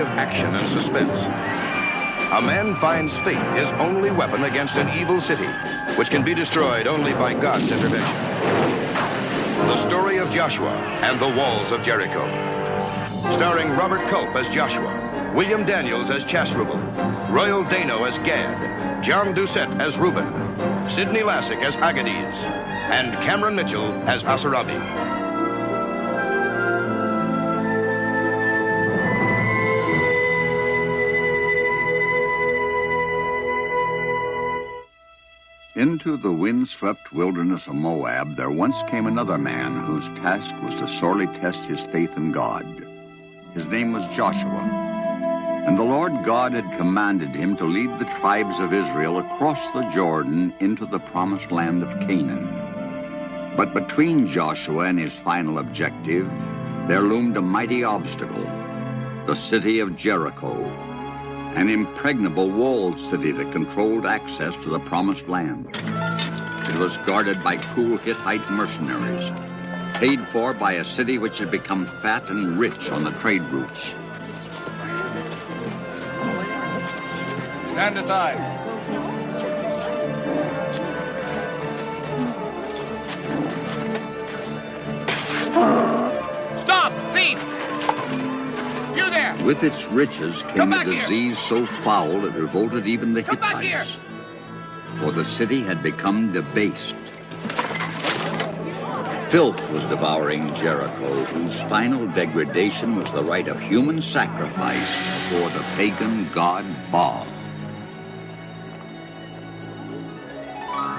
of action and suspense. A man finds faith his only weapon against an evil city, which can be destroyed only by God's intervention. The story of Joshua and the walls of Jericho. Starring Robert Culp as Joshua, William Daniels as Chasrubal, Royal Dano as Gad, John Doucette as Reuben, Sidney Lassick as Agades, and Cameron Mitchell as Asarabi. Into the wind-swept wilderness of Moab, there once came another man whose task was to sorely test his faith in God. His name was Joshua, and the Lord God had commanded him to lead the tribes of Israel across the Jordan into the promised land of Canaan. But between Joshua and his final objective, there loomed a mighty obstacle, the city of Jericho, an impregnable walled city that controlled access to the promised land. It was guarded by cruel Hittite mercenaries, paid for by a city which had become fat and rich on the trade routes. Stand aside. Stop, thief! You there! With its riches came a disease so foul it revolted even the Hittites. For the city had become debased. Filth was devouring Jericho, whose final degradation was the rite of human sacrifice before the pagan god Baal.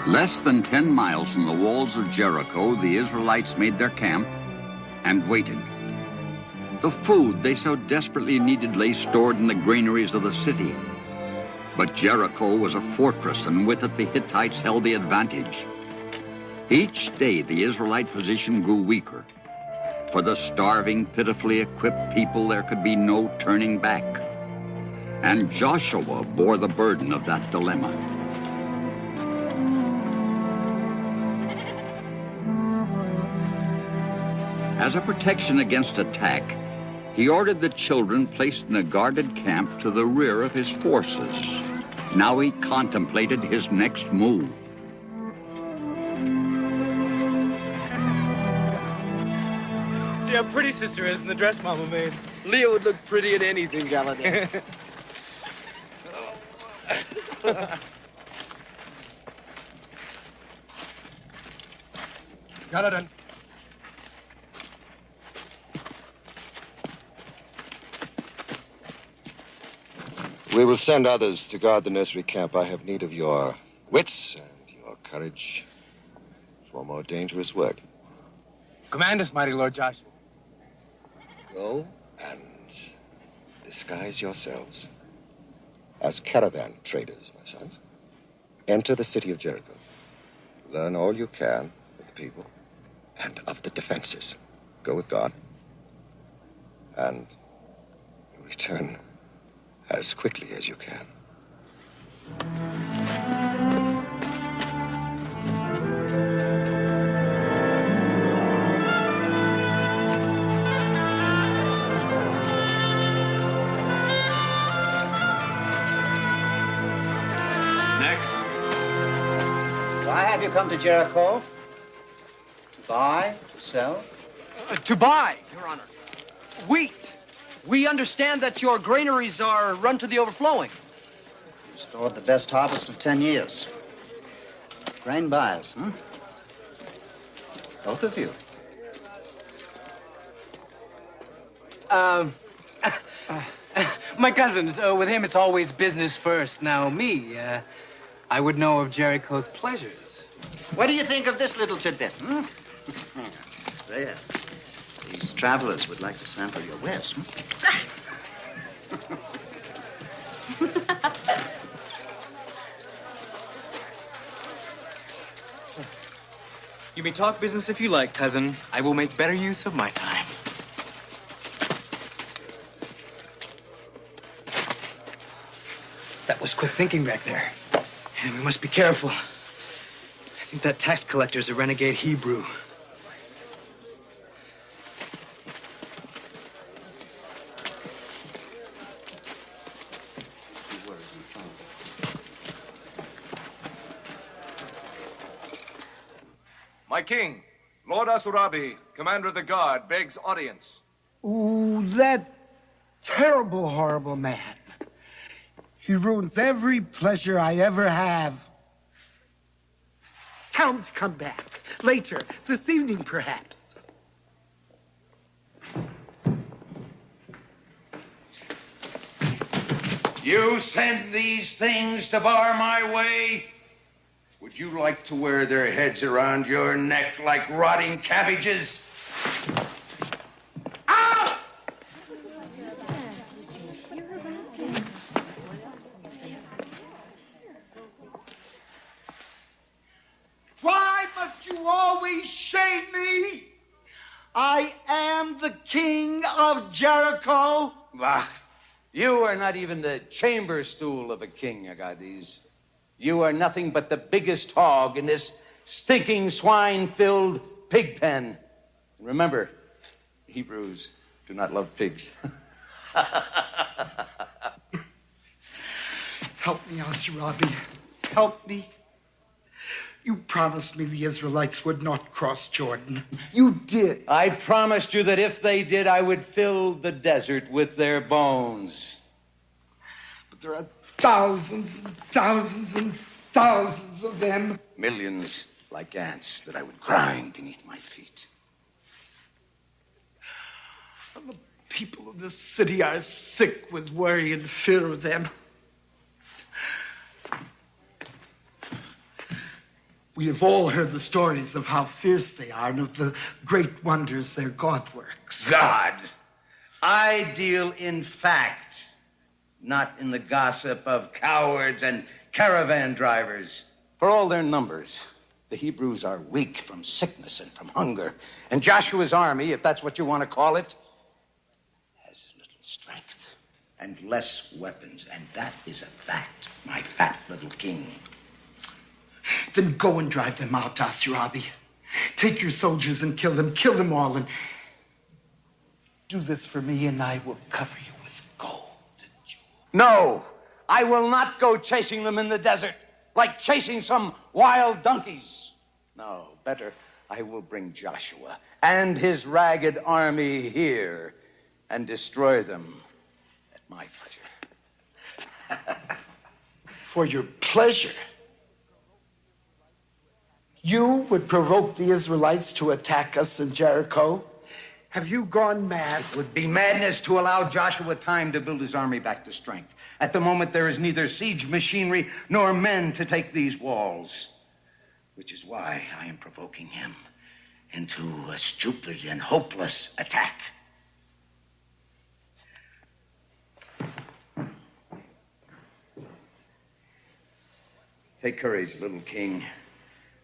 Less than 10 miles from the walls of Jericho, the Israelites made their camp and waited. The food they so desperately needed lay stored in the granaries of the city. But Jericho was a fortress, and with it the Hittites held the advantage. Each day the Israelite position grew weaker. For the starving, pitifully equipped people, there could be no turning back. And Joshua bore the burden of that dilemma. As a protection against attack, he ordered the children placed in a guarded camp to the rear of his forces. Now he contemplated his next move. See how pretty Sister is in the dress Mama made. Leah would look pretty in anything, Galladay. Galladay. We will send others to guard the nursery camp. I have need of your wits and your courage for more dangerous work. Command us, mighty Lord Joshua. Go and disguise yourselves as caravan traders, my sons. Enter the city of Jericho. Learn all you can of the people and of the defenses. Go with God. And return as quickly as you can. Next. Why have you come to Jericho? To buy, to sell? To buy, Your Honor. Wheat. We understand that your granaries are run to the overflowing. You stored the best harvest of 10 years. Grain buyers, huh? Both of you. My cousin, with him it's always business first. Now, me, I would know of Jericho's pleasures. What do you think of this little tidbit, hmm? There. These travelers would like to sample your wares, hmm? You may talk business if you like, cousin. I will make better use of my time. That was quick thinking back there. And we must be careful. I think that tax collector's a renegade Hebrew. My king, Lord Asurabi, commander of the guard, begs audience. Ooh, that terrible, horrible man. He ruins every pleasure I ever have. Tell him to come back. Later, this evening, perhaps. You send these things to bar my way? Would you like to wear their heads around your neck like rotting cabbages? Out! Why must you always shame me? I am the king of Jericho. Ah, you are not even the chamber stool of a king, Agades. You are nothing but the biggest hog in this stinking swine-filled pig pen. And remember, Hebrews do not love pigs. Help me, Asurabi. Help me. You promised me the Israelites would not cross Jordan. You did. I promised you that if they did, I would fill the desert with their bones. But there are thousands and thousands and thousands of them. Millions like ants that I would grind beneath my feet. And the people of this city are sick with worry and fear of them. We have all heard the stories of how fierce they are and of the great wonders their God works. God! I deal in fact, not in the gossip of cowards and caravan drivers. For all their numbers, the Hebrews are weak from sickness and from hunger. And Joshua's army, if that's what you want to call it, has little strength and less weapons. And that is a fact, my fat little king. Then go and drive them out, Asurabi. Take your soldiers and kill them all, and do this for me, and I will cover you with gold and jewels. No, I will not go chasing them in the desert like chasing some wild donkeys. No, better, I will bring Joshua and his ragged army here and destroy them at my pleasure. For your pleasure? You would provoke the Israelites to attack us in Jericho? Have you gone mad? It would be madness to allow Joshua time to build his army back to strength. At the moment, there is neither siege machinery nor men to take these walls, which is why I am provoking him into a stupid and hopeless attack. Take courage, little king.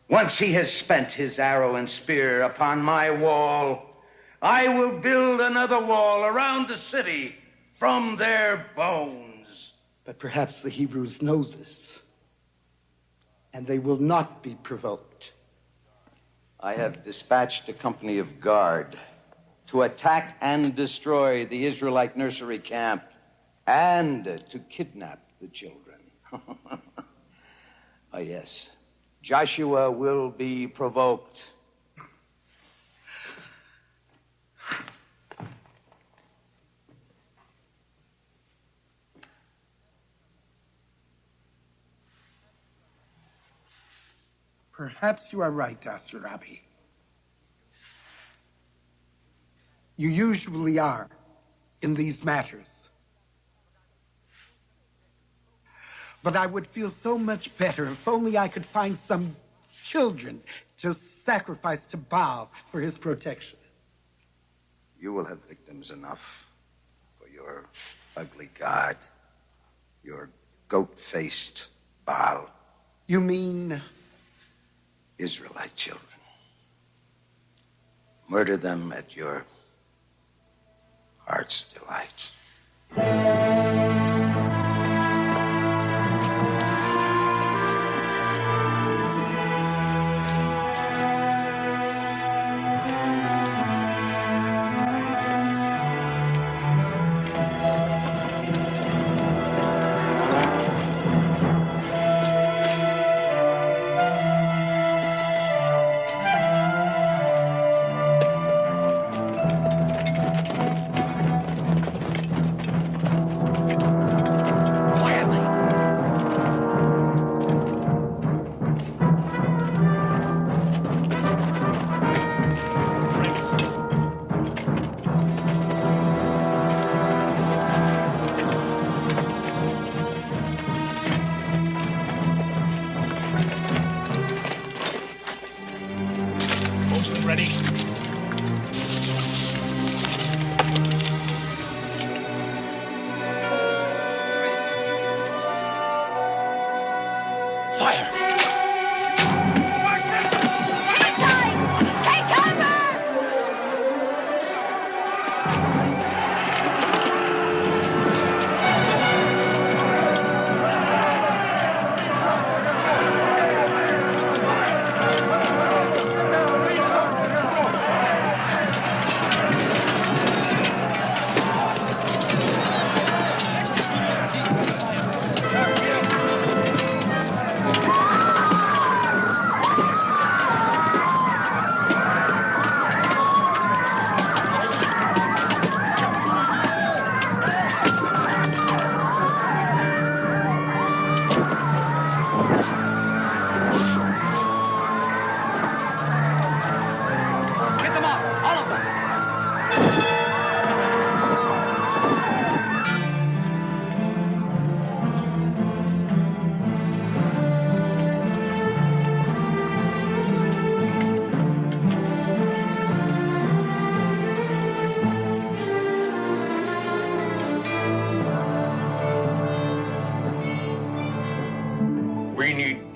Once he has spent his arrow and spear upon my wall, I will build another wall around the city from their bones. But perhaps the Hebrews know this, and they will not be provoked. I have dispatched a company of guard to attack and destroy the Israelite nursery camp and to kidnap the children. Oh, yes. Joshua will be provoked. Perhaps you are right, Asurabi. You usually are in these matters. But I would feel so much better if only I could find some children to sacrifice to Baal for his protection. You will have victims enough for your ugly god, your goat-faced Baal. You mean? Israelite children. Murder them at your heart's delight.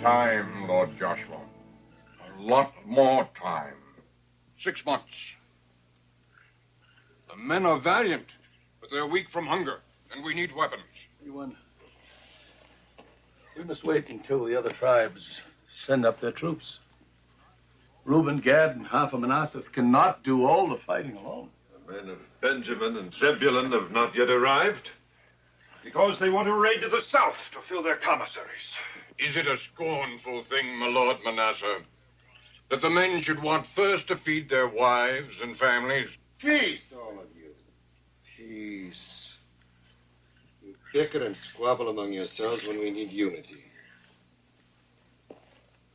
time, Lord Joshua. A lot more time. 6 months. The men are valiant, but they're weak from hunger, and we need weapons. We must wait until the other tribes send up their troops. Reuben, Gad, and half of Manasseh cannot do all the fighting alone. The men of Benjamin and Zebulun have not yet arrived because they want to raid to the south to fill their commissaries. Is it a scornful thing, my lord Manasseh, that the men should want first to feed their wives and families? Peace, all of you. Peace. You bicker and squabble among yourselves when we need unity.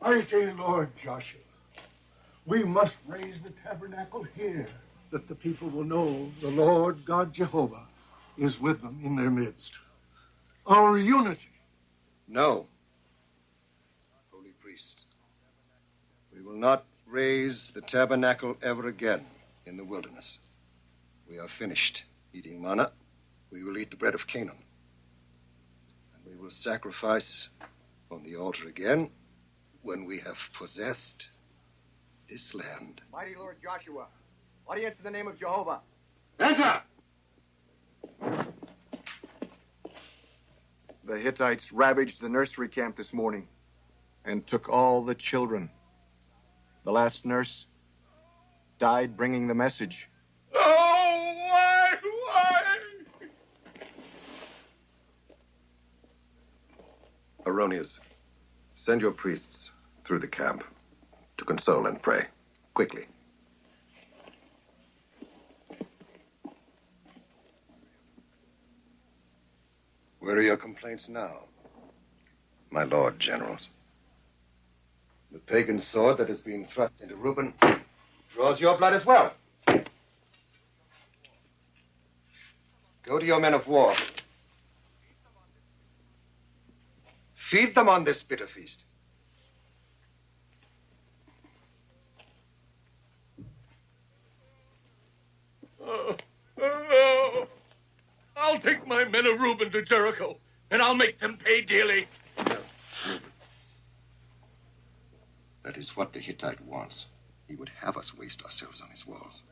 I say, Lord Joshua, we must raise the tabernacle here, that the people will know the Lord God Jehovah is with them in their midst. Our unity. No. Holy priests, we will not raise the tabernacle ever again in the wilderness. We are finished eating manna. We will eat the bread of Canaan. And we will sacrifice on the altar again when we have possessed this land. Mighty Lord Joshua, audience in the name of Jehovah. Enter! The Hittites ravaged the nursery camp this morning and took all the children. The last nurse died bringing the message. Oh, why? Aronias, send your priests through the camp to console and pray. Quickly. Where are your complaints now, my lord generals? The pagan sword that has been thrust into Reuben draws your blood as well. Go to your men of war. Feed them on this bitter feast. I'll take my men of Reuben to Jericho, and I'll make them pay dearly. No, Reuben. That is what the Hittite wants. He would have us waste ourselves on his walls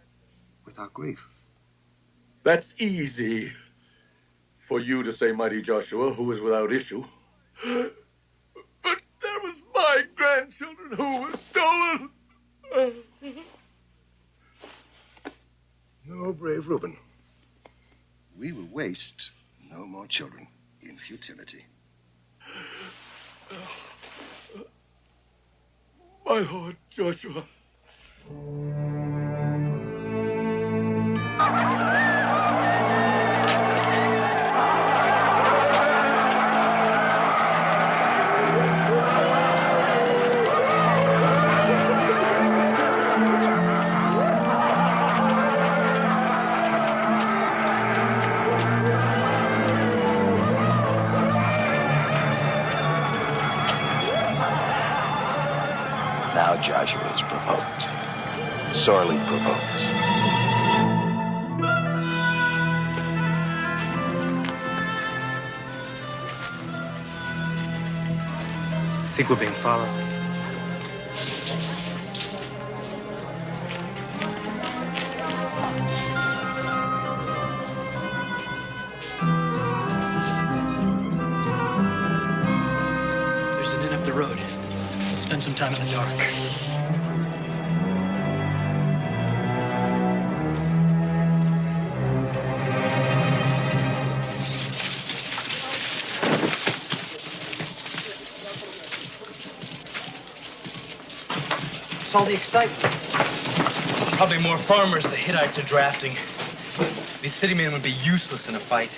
without grief. That's easy for you to say, mighty Joshua, who is without issue. But there was my grandchildren who were stolen. No, brave Reuben. We will waste no more children in futility. My lord Joshua. Now Joshua is provoked, sorely provoked. I think we're being followed. There's an inn up the road. We'll spend some time in the dark. What's all the excitement? Probably more farmers the Hittites are drafting. These city men would be useless in a fight.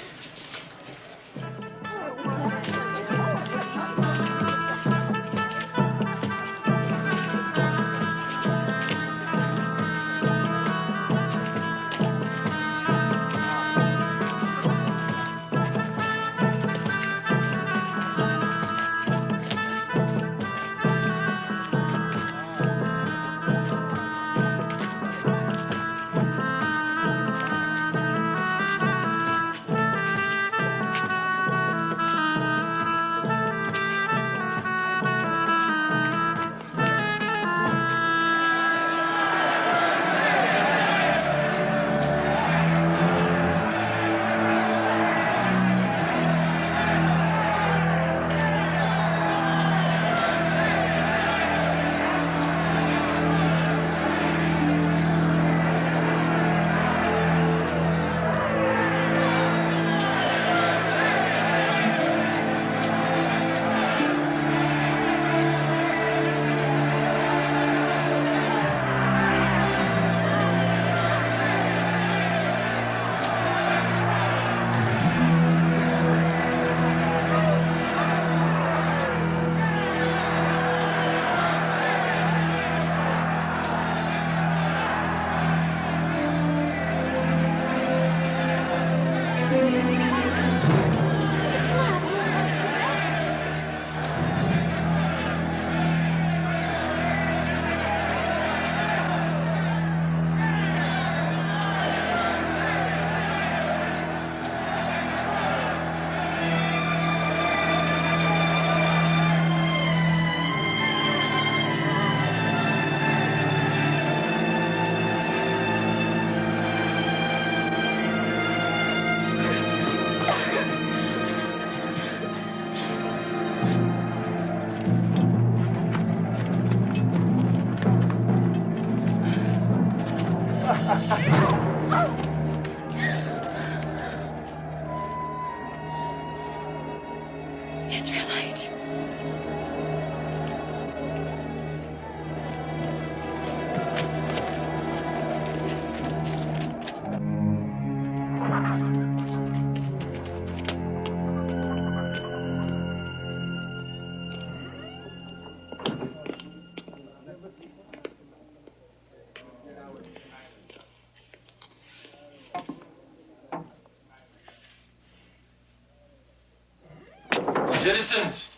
Citizens,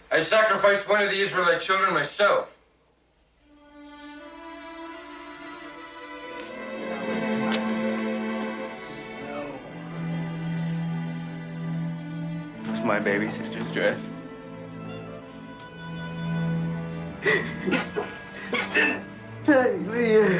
I sacrificed one of the Israelite children myself. It was my baby sister's dress. Take me.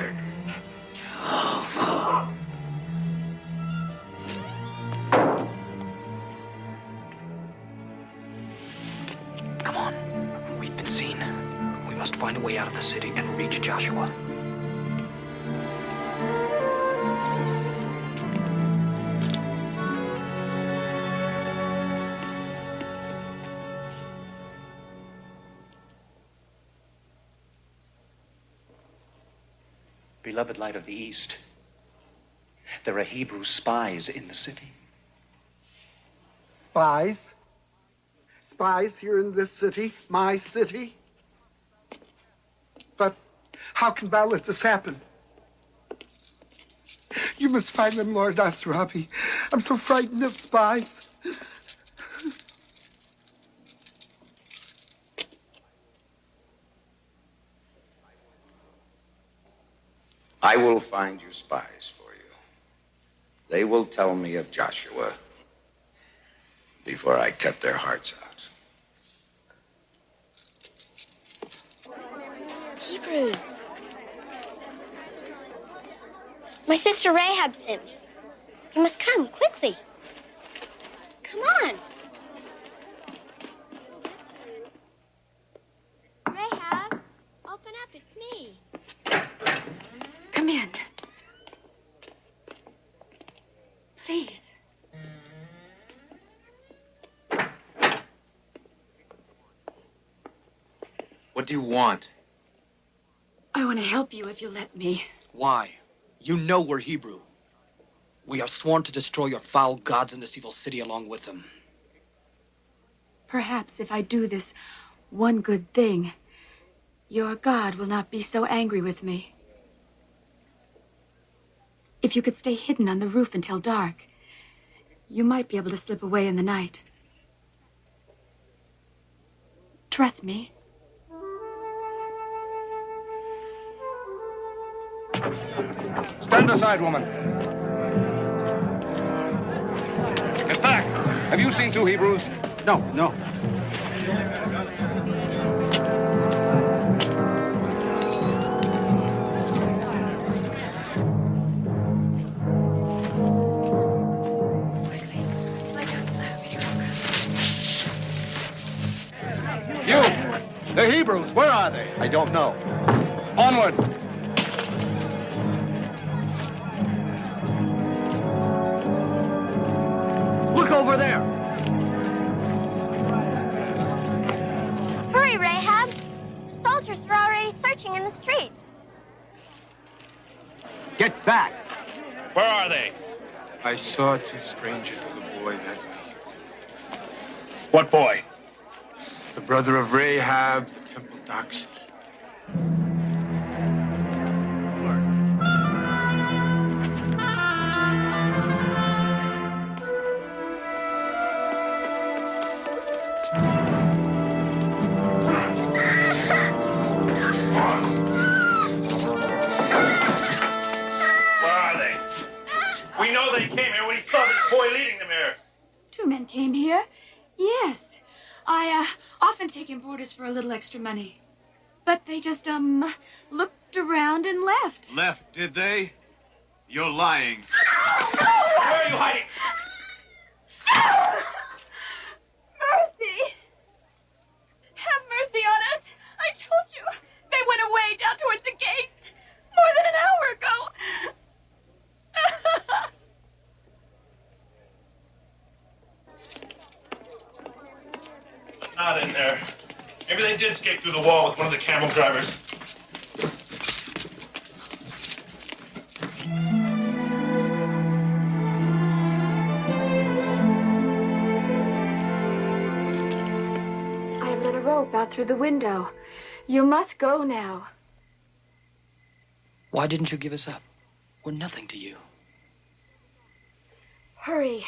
Come on. We've been seen. We must find a way out of the city and reach Joshua. Beloved light of the East, there are Hebrew spies in the city. Spies? Spies here in this city? My city? But how can thou let this happen? You must find them, Lord Asrabi. I'm so frightened of spies. I will find you spies for you. They will tell me of Joshua before I cut their hearts out. Hebrews. My sister Rahab's him. You must come quickly. Come on. Rahab, open up. It's me. Come in. Please. What do you want? I want to help you if you let me. Why? You know we're Hebrew. We are sworn to destroy your foul gods in this evil city along with them. Perhaps if I do this one good thing, your God will not be so angry with me. If you could stay hidden on the roof until dark, you might be able to slip away in the night. Trust me. Stand aside, woman. Get back. Have you seen two Hebrews? No. You! The Hebrews, where are they? I don't know. Onward! Look over there! Hurry, Rahab. The soldiers are already searching in the streets. Get back! Where are they? I saw two strangers with a boy that night. What boy? The brother of Rahab, the temple doxy. Where are they? We know they came here. We saw this boy leading them here. Two men came here. Yes. I often take in boarders for a little extra money. But they just, looked around and left. Left, did they? You're lying. Where are you hiding? Mercy! Have mercy on us. I told you. They went away down towards the gates more than an hour ago. Not in there. Maybe they did escape through the wall with one of the camel drivers. I've let a rope out through the window. You must go now. Why didn't you give us up? We're nothing to you. Hurry.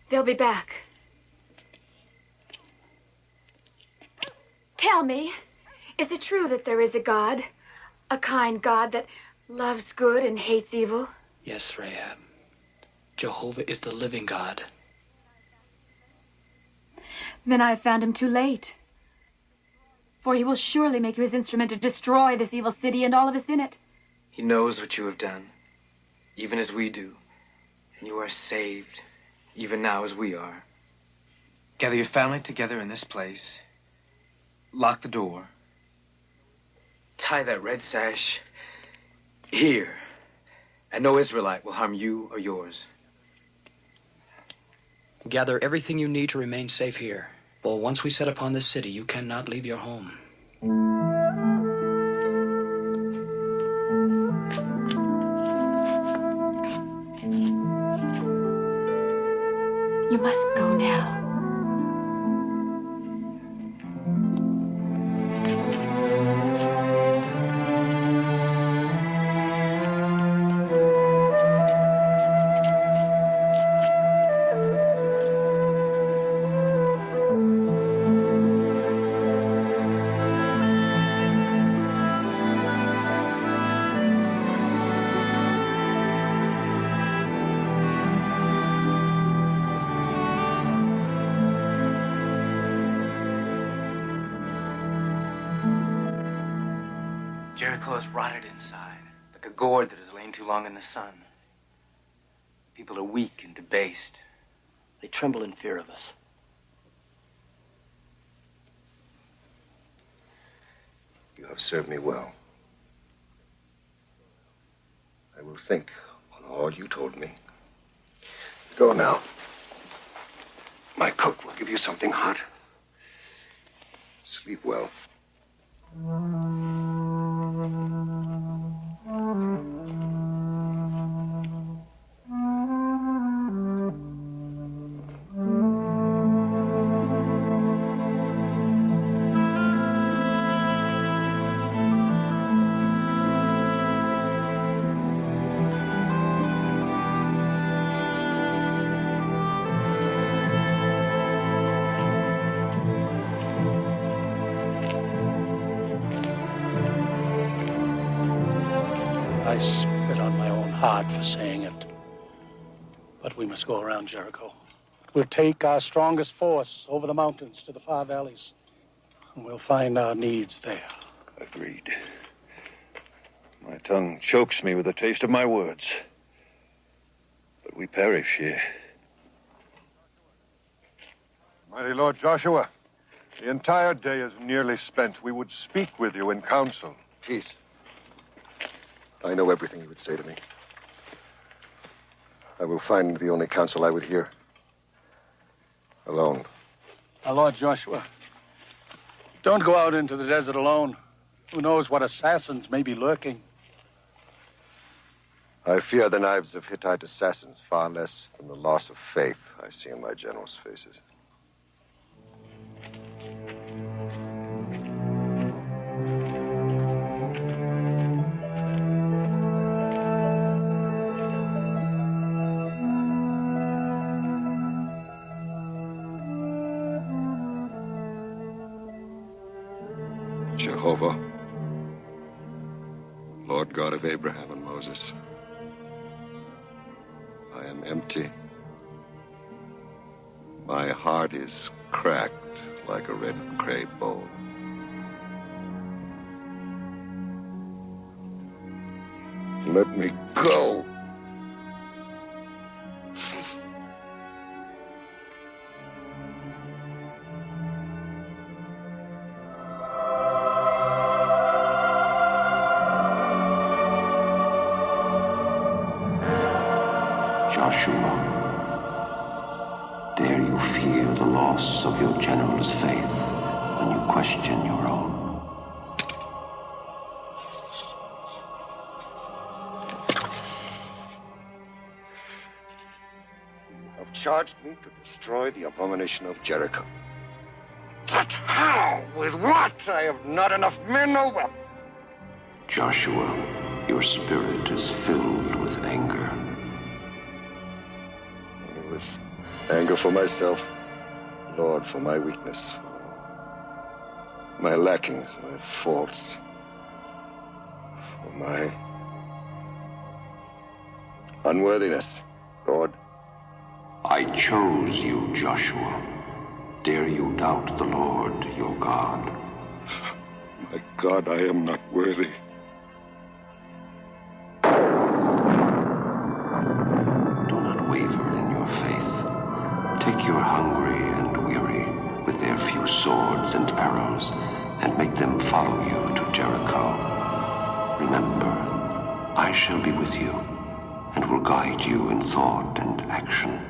They'll be back. Tell me, is it true that there is a God? A kind God that loves good and hates evil? Yes, Rahab. Jehovah is the living God. Then I have found him too late. For he will surely make you his instrument to destroy this evil city and all of us in it. He knows what you have done, even as we do. And you are saved, even now as we are. Gather your family together in this place. Lock the door. Tie that red sash here. And no Israelite will harm you or yours. Gather everything you need to remain safe here. For once we set upon this city, you cannot leave your home. You must go now. Jericho is rotted inside, like a gourd that has lain too long in the sun. People are weak and debased. They tremble in fear of us. You have served me well. I will think on all you told me. Go now. My cook will give you something hot. Sleep well. I spit on my own heart for saying it. But we must go around Jericho. We'll take our strongest force over the mountains to the far valleys. And we'll find our needs there. Agreed. My tongue chokes me with the taste of my words. But we perish here. Mighty Lord Joshua, the entire day is nearly spent. We would speak with you in council. Peace. I know everything you would say to me. I will find the only counsel I would hear. Alone. Our Lord Joshua, don't go out into the desert alone. Who knows what assassins may be lurking? I fear the knives of Hittite assassins far less than the loss of faith I see in my generals' faces. Jehovah, Lord God of Abraham and Moses, I am empty. My heart is cracked like a red clay bowl. Let me go. Joshua, dare you fear the loss of your general's faith when you question your own? You have charged me to destroy the abomination of Jericho. But how? With what? I have not enough men or weapons. Joshua, your spirit is filled with anger. With anger for myself, Lord, for my weakness. my lackings, my faults, for my unworthiness, Lord. I chose you, Joshua. Dare you doubt the Lord, your God? My God, I am not worthy. Do not waver in your faith. Take your hungry and weary with their few swords and arrows and make them follow you to Jericho. Remember, I shall be with you and will guide you in thought and action.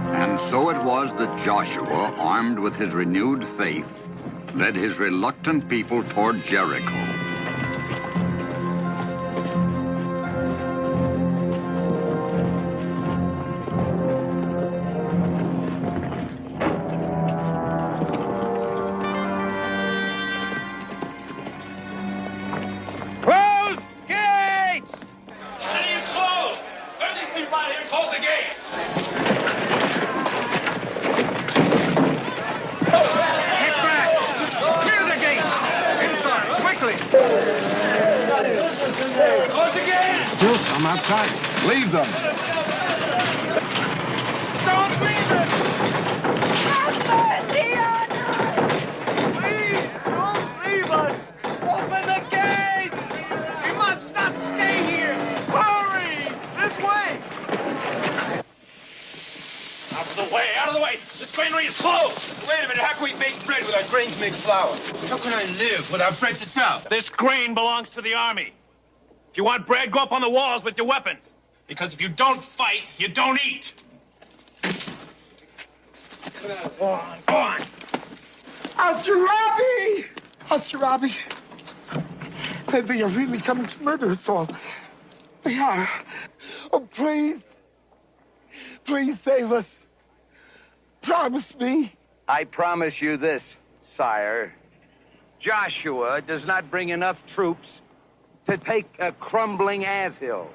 And so it was that Joshua, armed with his renewed faith, led his reluctant people toward Jericho. Close gates! City is closed! Let these people out here and close the gates! Get back! Clear the gate! Inside, quickly! Close the gates! Still some outside. Leave them. Don't leave us! Have mercy on us! Please, don't leave us! Open the gate! We must not stay here! Hurry! This way! Out of the way! Out of the way! This granary is closed! Wait a minute, how can we bake bread without grains make flour? How can I live without bread to sell? This grain belongs to the army. If you want bread, go up on the walls with your weapons. Because if you don't fight, you don't eat. Go on, go on. Astarabi! Astarabi! They are really coming to murder us all. They are. Oh, please. Please save us. Promise me. I promise you this, sire. Joshua does not bring enough troops to take a crumbling anthill.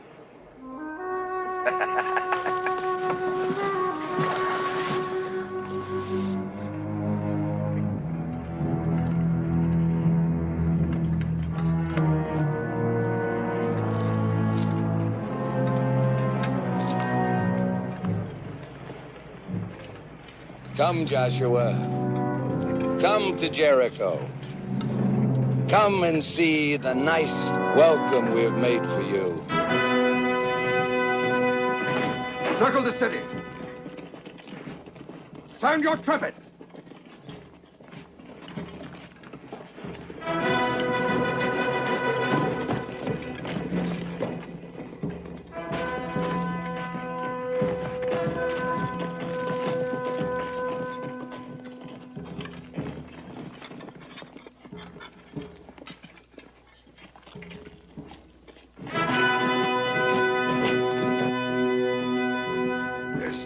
Come, Joshua. Come to Jericho. Come and see the nice welcome we have made for you. Circle the city. Sound your trumpets.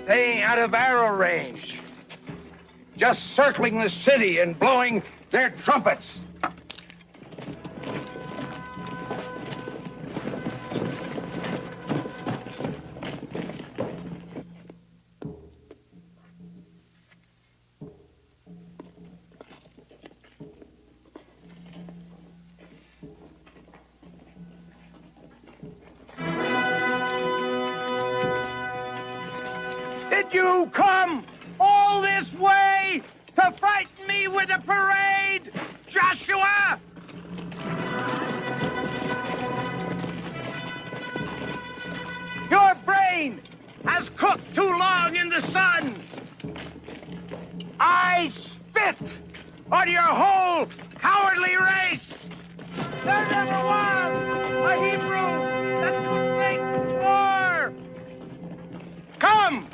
Staying out of arrow range. Just circling the city and blowing their trumpets. Did you come all this way to frighten me with a parade, Joshua? Your brain has cooked too long in the sun. I spit on your whole cowardly race. There never was a Hebrew that could make war. Come!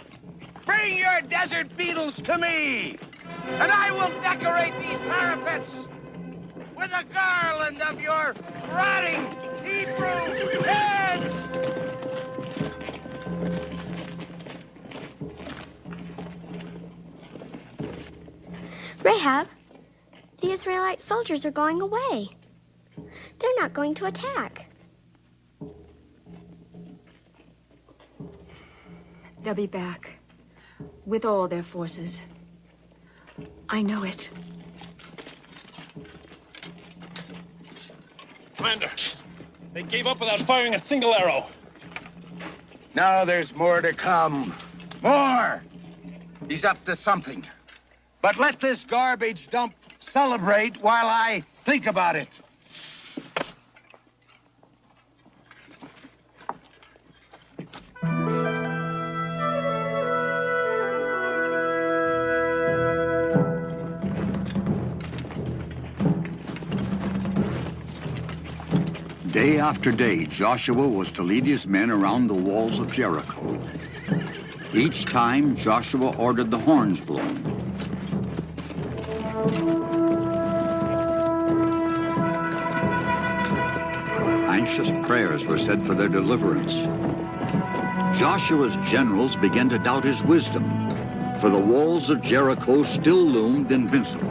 Bring your desert beetles to me, and I will decorate these parapets with a garland of your rotting Hebrew heads. Rahab, the Israelite soldiers are going away. They're not going to attack. They'll be back with all their forces. I know it. Commander, they gave up without firing a single arrow. Now there's more to come. More! He's up to something. But let this garbage dump celebrate while I think about it. Day after day, Joshua was to lead his men around the walls of Jericho. Each time, Joshua ordered the horns blown. Anxious prayers were said for their deliverance. Joshua's generals began to doubt his wisdom, for the walls of Jericho still loomed invincible.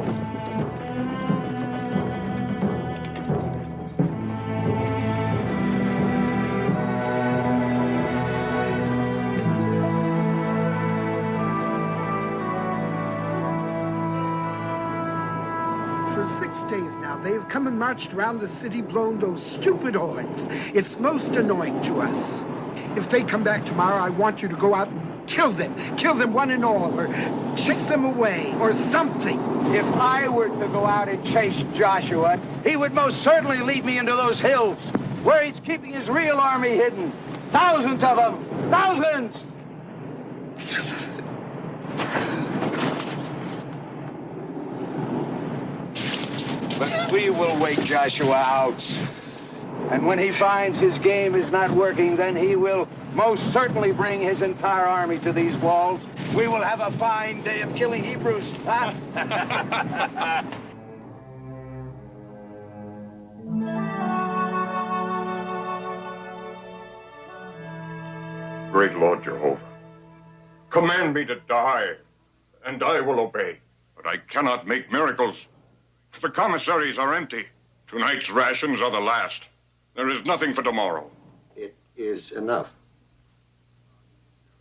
They've come and marched around the city, blown those stupid horns. It's most annoying to us. If they come back tomorrow, I want you to go out and kill them. Kill them one and all, or chase them away, or something. If I were to go out and chase Joshua, he would most certainly lead me into those hills, where he's keeping his real army hidden. Thousands of them! Thousands! But we will wait Joshua out. And when he finds his game is not working, then he will most certainly bring his entire army to these walls. We will have a fine day of killing Hebrews. Great Lord Jehovah, command me to die, and I will obey. But I cannot make miracles. The commissaries are empty. Tonight's rations are the last. There is nothing for tomorrow. It is enough.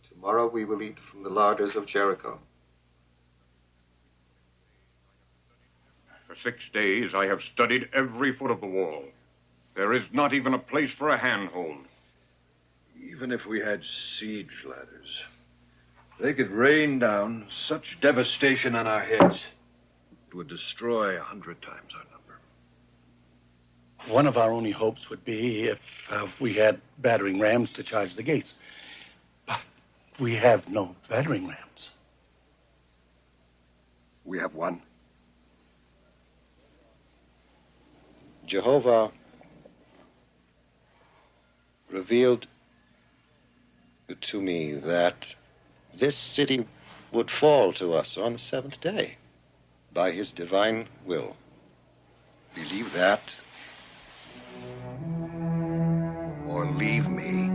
Tomorrow we will eat from the larders of Jericho. For 6 days I have studied every foot of the wall. There is not even a place for a handhold. Even if we had siege ladders, they could rain down such devastation on our heads. It would destroy 100 times our number. One of our only hopes would be if we had battering rams to charge the gates. But we have no battering rams. We have one. Jehovah revealed to me that this city would fall to us on the 7th day by his divine will. Believe that, or leave me.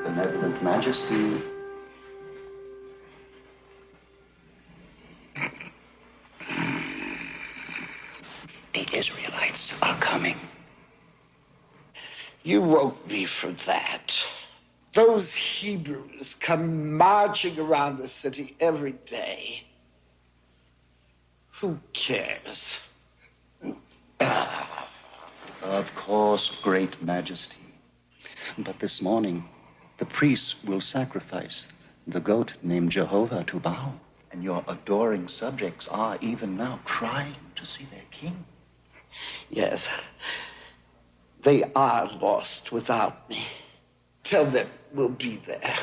Benevolent Majesty. The Israelites are coming. You woke me for that. Those Hebrews come marching around the city every day. Who cares? Of course, Great Majesty. But this morning, the priests will sacrifice the goat named Jehovah to Baal. And your adoring subjects are even now crying to see their king. Yes, they are lost without me. Tell them we'll be there.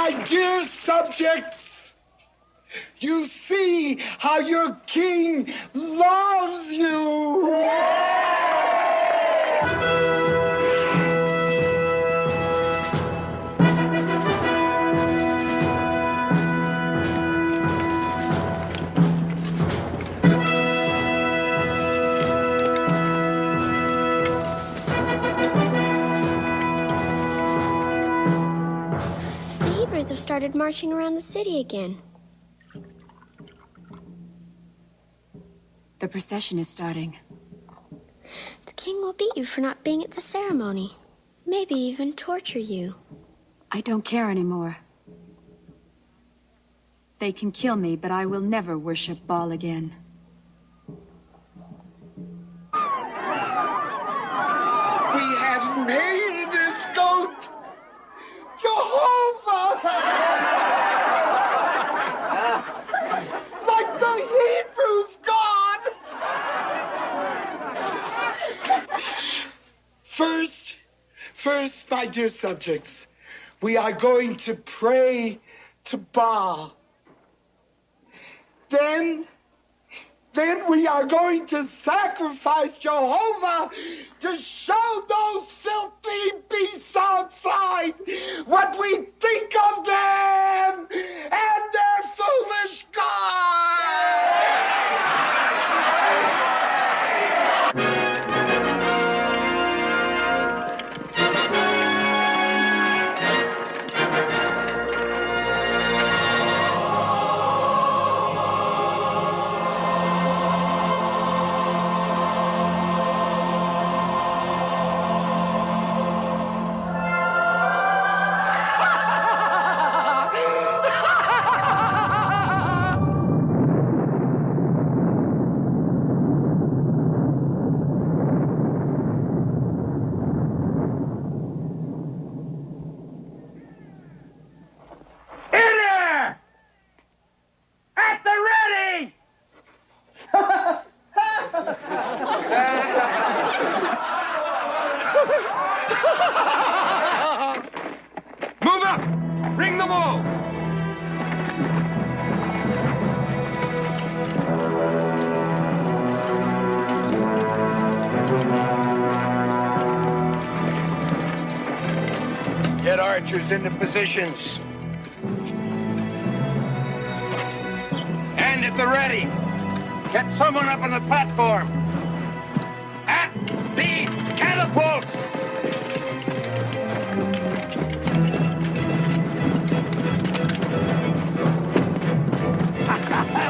My dear subjects, you see how your king loves you. The Hebrews have started marching around the city again. The procession is starting. The king will beat you for not being at the ceremony. Maybe even torture you. I don't care anymore. They can kill me, but I will never worship Baal again. We have made this goat Jehovah! Like the Hebrews' God! First, my dear subjects, we are going to pray to Baal. Then we are going to sacrifice Jehovah to show those filthy beasts outside what we think of them and their foolish God! Move up! Ring the walls! Get archers into positions. And at the ready. Get someone up on the platform. At the catapults!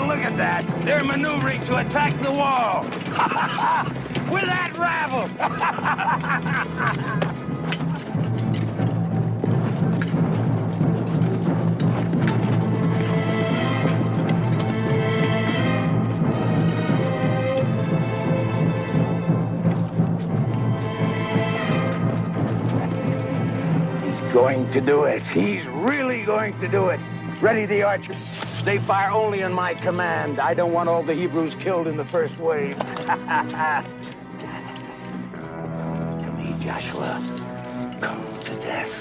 Look at that. They're maneuvering to attack the wall. With that rabble. He's going to do it. He's really going to do it. Ready the archers. They fire only on my command. I don't want all the Hebrews killed in the first wave. To me, Joshua. Come to death.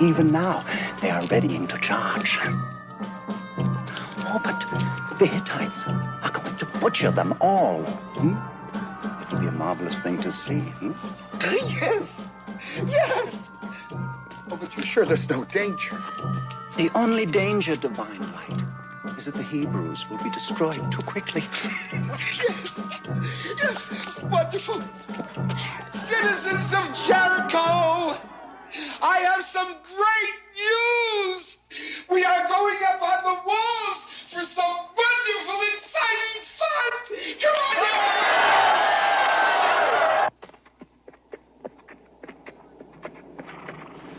Even now, they are readying to charge. Oh, but the Hittites are going to butcher them all. be a marvelous thing to see. Yes. Yes. Oh, but you're sure there's no danger? The only danger, Divine Light, is that the Hebrews will be destroyed too quickly. Yes. Yes. Wonderful. Citizens of Jericho, I have some great news. We are going up on the walls for some wonderful, exciting fun. Come on.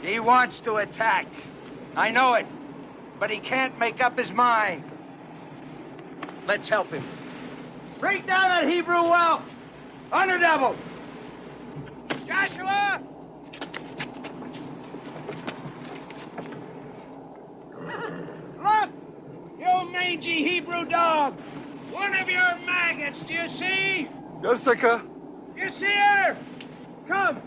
He wants to attack. I know it. But he can't make up his mind. Let's help him. Break down that Hebrew well. Under double. Joshua! Look! You mangy Hebrew dog! One of your maggots, do you see? Jessica! You see her? Come!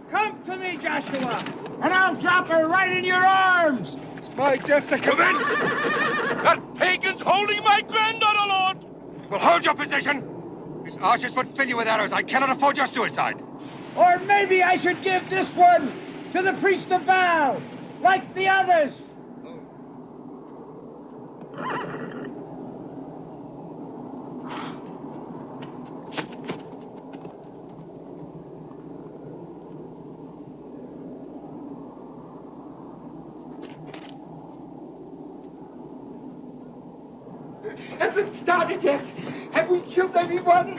Come to me, Joshua! And I'll drop her right in your arms! My Jessica! Come in! That pagan's holding my granddaughter, Lord! Well, hold your position! His archers would fill you with arrows. I cannot afford your suicide. Or maybe I should give this one to the priest of Baal, like the others. Hasn't started yet. Have we killed anyone?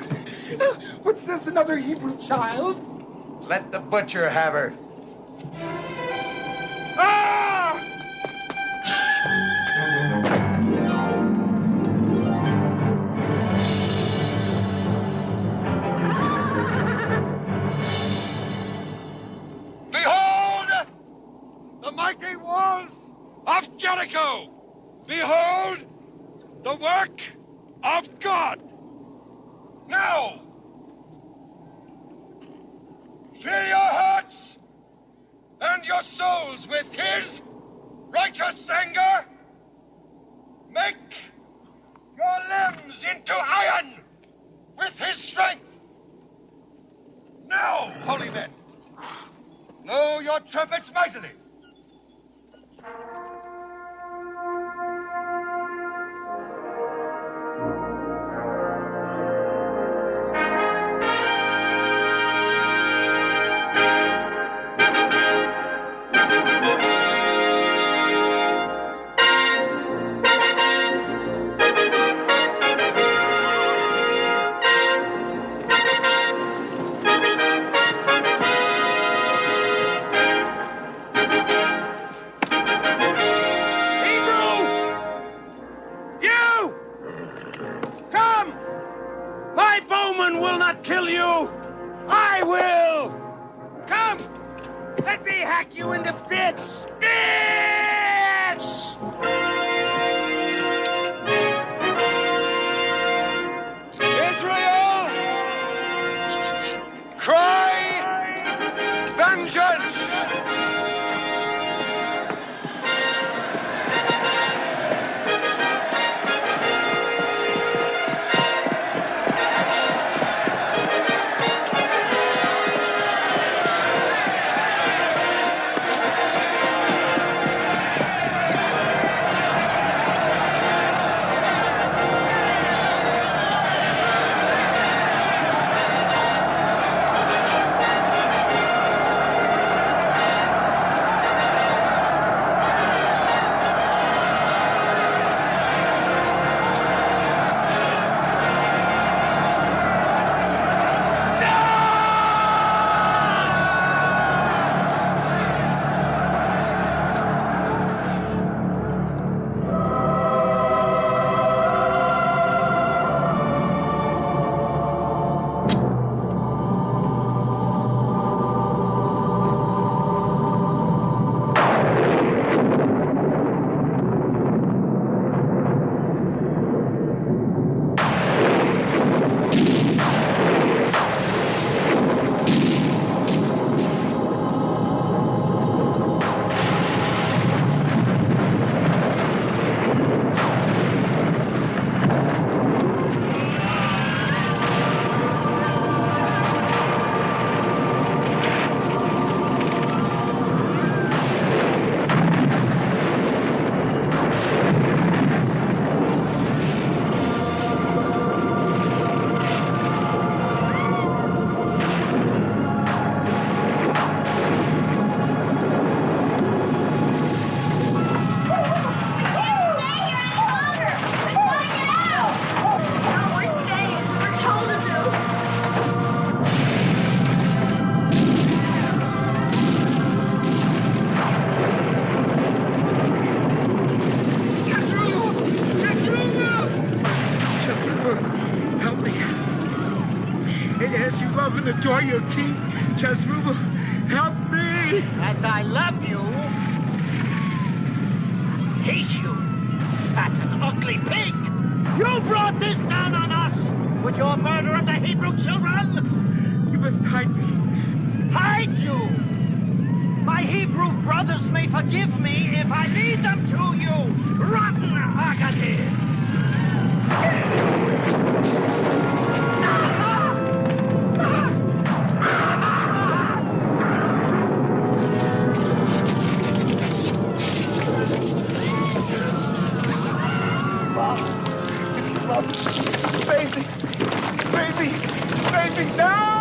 What's this, another Hebrew child? Let the butcher have her. Ah! Behold the mighty walls of Jericho! Behold the work of God! Now, fill your hearts and your souls with His righteous anger. Make your limbs into iron with His strength. Now, holy men, blow your trumpets mightily. Kill you! I will! Come! Let me hack you into bits! Bits! Israel! Cry vengeance! and adore your king. Jezrubal, help me! As I love you, hate you, fat and ugly pig! You brought this down on us with your murder of the Hebrew children! You must hide me. Hide you! My Hebrew brothers may forgive me if I lead them to you, rotten Agadir! Baby, no!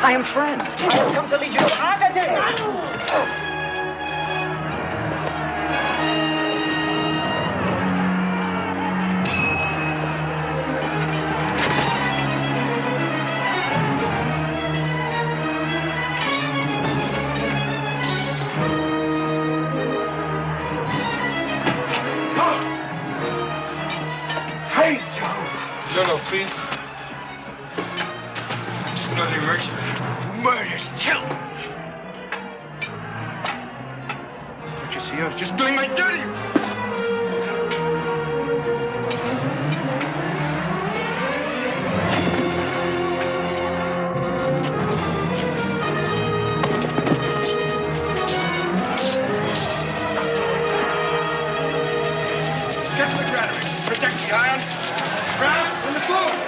I am friend. I have come to lead you to Agadir. Hey, Joe. No, please. Just another emergency. Murders children. Don't you see, I was just doing my duty. Get to the granary. Protect the iron. Brass and the food.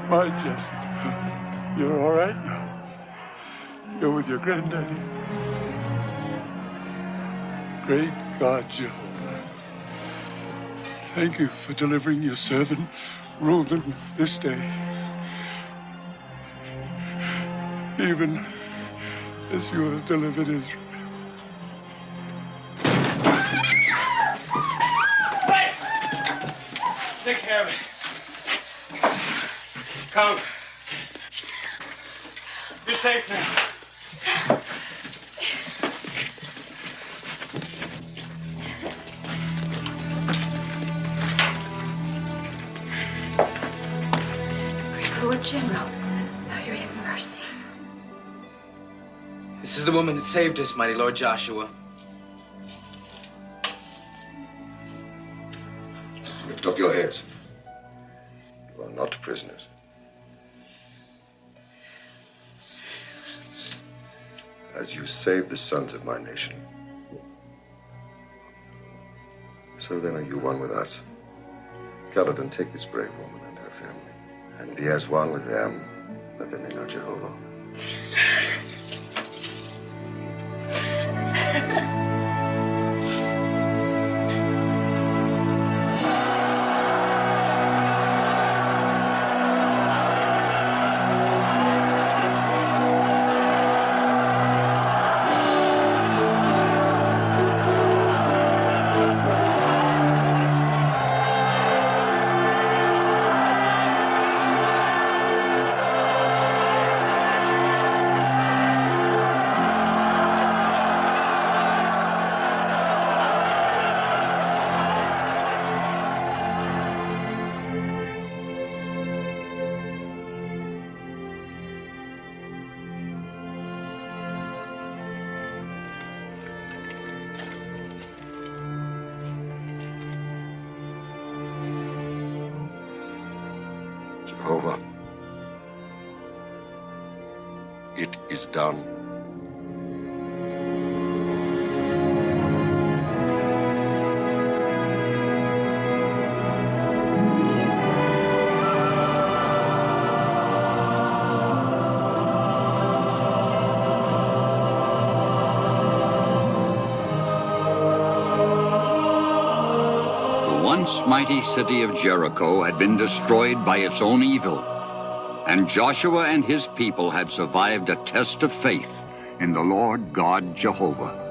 My Jesse, you're all right now? You're with your granddaddy. Great God, Jehovah. Thank you for delivering your servant, Reuben, this day. Even as you have delivered Israel. Wait! Take care of it. Come. You're safe now. Great Lord General, you have mercy. This is the woman that saved us, mighty Lord Joshua. Lift up your heads. You are not prisoners. As you saved the sons of my nation, so then are you one with us. Kaladin, take this brave woman and her family, and be as one with them, that they may know Jehovah. Jehovah, it is done. The once mighty city of Jericho had been destroyed by its own evil, and Joshua and his people had survived a test of faith in the Lord God Jehovah.